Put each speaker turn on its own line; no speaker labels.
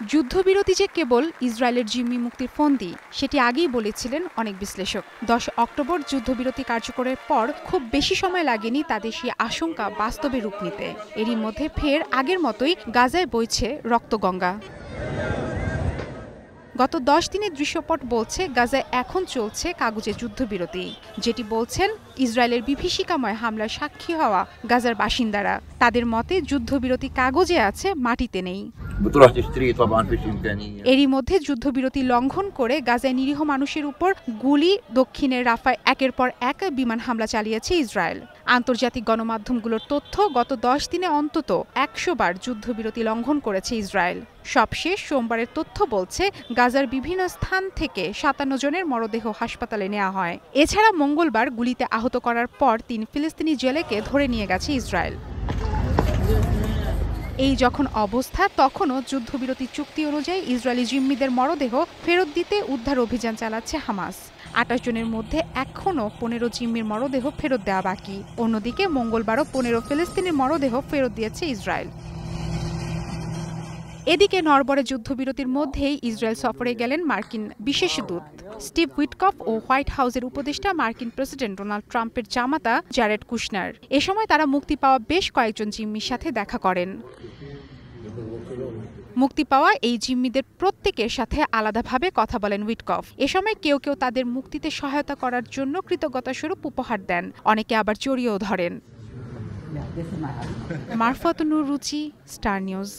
যুদ্ধবিরতি যে কেবল ইসরায়েলের জিম্মি মুক্তির ফন্দি সেটি আগেই বলেছিলেন অনেক বিশ্লেষক। ১০ অক্টোবর যুদ্ধবিরতি কার্যকরের পর খুব বেশি সময় লাগেনি তাদের সেই আশঙ্কা বাস্তবে রূপ নিতে। এরই মধ্যে ফের আগের মতোই গাজায় বইছে রক্তগঙ্গা। গত ১০ দিনের দৃশ্যপট বলছে গাজায় এখন চলছে কাগুজে যুদ্ধবিরতি, যেটি বলছেন ইসরায়েলের বিভীষিকাময় হামলার সাক্ষী হওয়া গাজার বাসিন্দারা। তাদের মতে যুদ্ধবিরতি কাগজে আছে, মাটিতে নেই। এরই মধ্যে যুদ্ধবিরতি লঙ্ঘন করে গাজায় নিরীহ মানুষের উপর গুলি, দক্ষিণের রাফায় একের পর এক বিমান হামলা চালিয়েছে ইসরায়েল। আন্তর্জাতিক গণমাধ্যমগুলোর তথ্য, গত ১০ দিনে অন্তত ১০০ বার যুদ্ধবিরতি লঙ্ঘন করেছে ইসরায়েল। সবশেষ সোমবারের তথ্য বলছে গাজার বিভিন্ন স্থান থেকে ৫৭ জনের মরদেহ হাসপাতালে নেওয়া হয়। এছাড়া মঙ্গলবার গুলিতে আহত করার পর ৩ ফিলিস্তিনি জেলেকে ধরে নিয়ে গেছে ইসরায়েল। এই যখন অবস্থা, তখনও যুদ্ধবিরতি চুক্তি অনুযায়ী ইসরায়েলি জিম্মিদের মরদেহ ফেরত দিতে উদ্ধার অভিযান চালাচ্ছে হামাস। ২৮ জনের মধ্যে এখনও ১৫ জিম্মির মরদেহ ফেরত দেওয়া বাকি। অন্যদিকে মঙ্গলবারও ১৫ ফিলিস্তিনির মরদেহ ফেরত দিয়েছে ইসরায়েল। এদিকে নড়বড়ে যুদ্ধবিরতির মধ্যেই ইসরায়েল সফরে গেলেন মার্কিন বিশেষ দূত স্টিভ উইটকফ ও হোয়াইট হাউসের উপদেষ্টা মার্কিন প্রেসিডেন্ট ডোনাল্ড ট্রাম্পের জামাতা জ্যারেড কুশনার। এ সময় তারা মুক্তি পাওয়া বেশ কয়েকজন জিম্মির সাথে দেখা করেন। মুক্তি পাওয়া এই জিম্মিদের প্রত্যেকের সাথে আলাদাভাবে কথা বলেন উইটকফ। এ সময় কেউ কেউ তাদের মুক্তিতে সহায়তা করার জন্য কৃতজ্ঞতাস্বরূপ উপহার দেন, অনেকে আবার জড়িয়েও ধরেন। মারফত নূর রুচি, স্টার নিউজ।